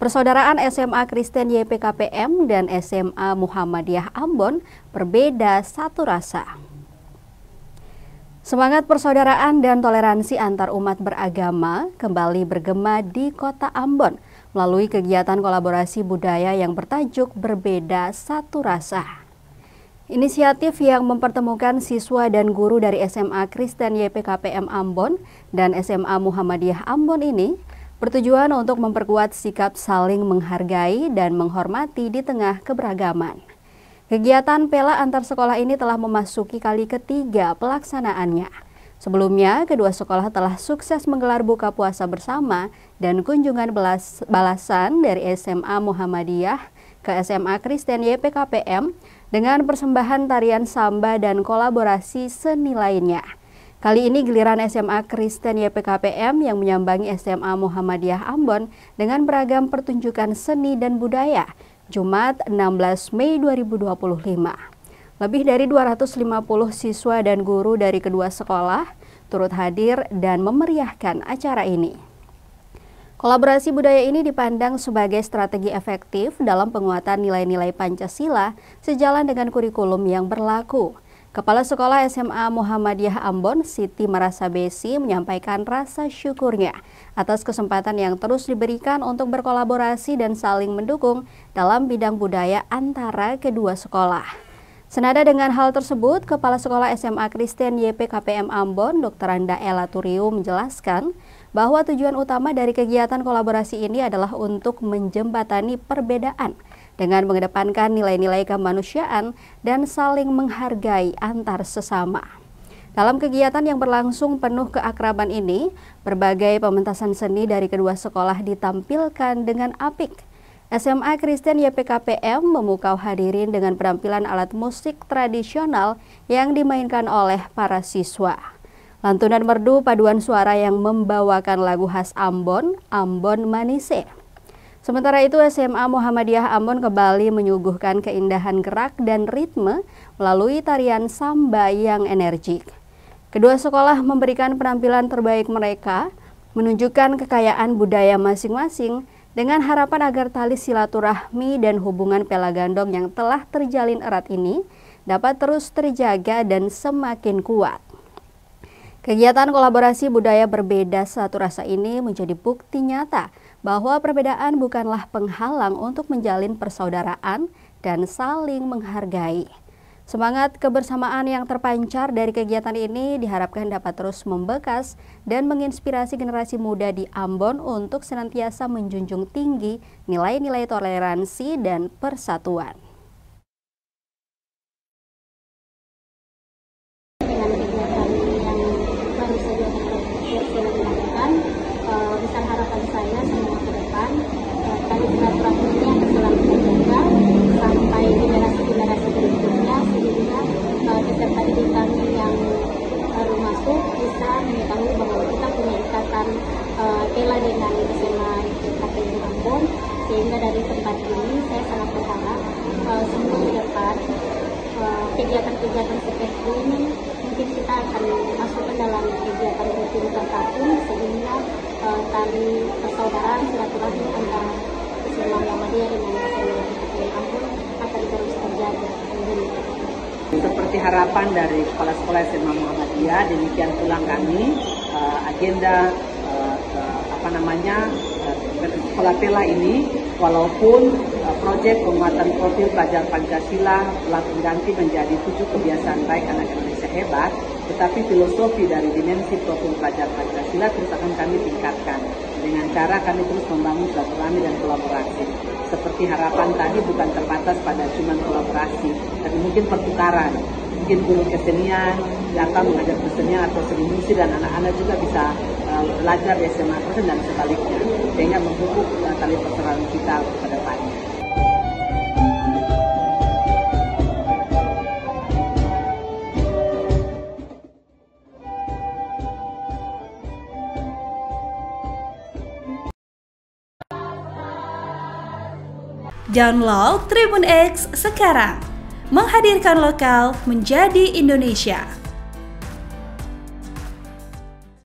Persaudaraan SMA Kristen YPKPM dan SMA Muhammadiyah Ambon berbeda satu rasa. Semangat persaudaraan dan toleransi antar umat beragama kembali bergema di Kota Ambon melalui kegiatan kolaborasi budaya yang bertajuk Berbeda Satu Rasa. Inisiatif yang mempertemukan siswa dan guru dari SMA Kristen YPKPM Ambon dan SMA Muhammadiyah Ambon ini bertujuan untuk memperkuat sikap saling menghargai dan menghormati di tengah keberagaman. Kegiatan Pela antar sekolah ini telah memasuki kali ketiga pelaksanaannya. Sebelumnya, kedua sekolah telah sukses menggelar buka puasa bersama dan kunjungan balasan dari SMA Muhammadiyah ke SMA Kristen YPKPM dengan persembahan tarian samba dan kolaborasi seni lainnya. Kali ini giliran SMA Kristen YPKPM yang menyambangi SMA Muhammadiyah Ambon dengan beragam pertunjukan seni dan budaya, Jumat 16 Mei 2025. Lebih dari 250 siswa dan guru dari kedua sekolah turut hadir dan memeriahkan acara ini. Kolaborasi budaya ini dipandang sebagai strategi efektif dalam penguatan nilai-nilai Pancasila sejalan dengan kurikulum yang berlaku. Kepala Sekolah SMA Muhammadiyah Ambon, Siti Marasabesi, menyampaikan rasa syukurnya atas kesempatan yang terus diberikan untuk berkolaborasi dan saling mendukung dalam bidang budaya antara kedua sekolah. Senada dengan hal tersebut, Kepala Sekolah SMA Kristen YPKPM Ambon, Dr. Anda Ella Turiu, menjelaskan bahwa tujuan utama dari kegiatan kolaborasi ini adalah untuk menjembatani perbedaan dengan mengedepankan nilai-nilai kemanusiaan dan saling menghargai antar sesama. Dalam kegiatan yang berlangsung penuh keakraban ini, berbagai pementasan seni dari kedua sekolah ditampilkan dengan apik. SMA Kristen YPKPM memukau hadirin dengan penampilan alat musik tradisional yang dimainkan oleh para siswa. Lantunan merdu paduan suara yang membawakan lagu khas Ambon, Ambon Manise. Sementara itu, SMA Muhammadiyah Ambon kembali menyuguhkan keindahan gerak dan ritme melalui tarian samba yang energik. Kedua sekolah memberikan penampilan terbaik mereka, menunjukkan kekayaan budaya masing-masing dengan harapan agar tali silaturahmi dan hubungan Pela Gandong yang telah terjalin erat ini dapat terus terjaga dan semakin kuat. Kegiatan kolaborasi budaya berbeda satu rasa ini menjadi bukti nyata bahwa perbedaan bukanlah penghalang untuk menjalin persaudaraan dan saling menghargai. Semangat kebersamaan yang terpancar dari kegiatan ini diharapkan dapat terus membekas dan menginspirasi generasi muda di Ambon untuk senantiasa menjunjung tinggi nilai-nilai toleransi dan persatuan. Besar harapan saya semua ke depan tali silaturahmi ini akan selalu terjaga sampai generasi-generasi berikutnya, sehingga peserta didik kami yang baru masuk bisa mengetahui bahwa kita punya ikatan Pela dengan SMA YPKPM Ambon, sehingga dari tempat ini saya sangat berharap semua ke depan kegiatan-kegiatan seperti ini mungkin kita akan masukkan dalam kegiatan rutin per tahun, sehingga tali persaudaraan silaturahmi antara SMA Muhammadiyah dengan SMA YPKPM Ambon akan terus terjaga. Seperti harapan dari Kepala Sekolah SMA Muhammadiyah, demikian pula kami agenda Sekolah Pela ini, walaupun proyek penguatan profil pelajar Pancasila telah berganti menjadi 7 kebiasaan baik anak Indonesia hebat, tetapi filosofi dari dimensi profil pelajar Pancasila terus akan kami tingkatkan dengan cara kami terus membangun silaturahmi dan kolaborasi. Seperti harapan tadi bukan terbatas pada cuma kolaborasi, tapi mungkin pertukaran. Mungkin guru kesenian datang mengajar kesenian atau seni musik, dan anak-anak juga bisa belajar di SMA Kristen dan sebaliknya, sehingga memupuk tali persaudaraan kita ke depannya. Download Tribun X sekarang, menghadirkan lokal menjadi Indonesia.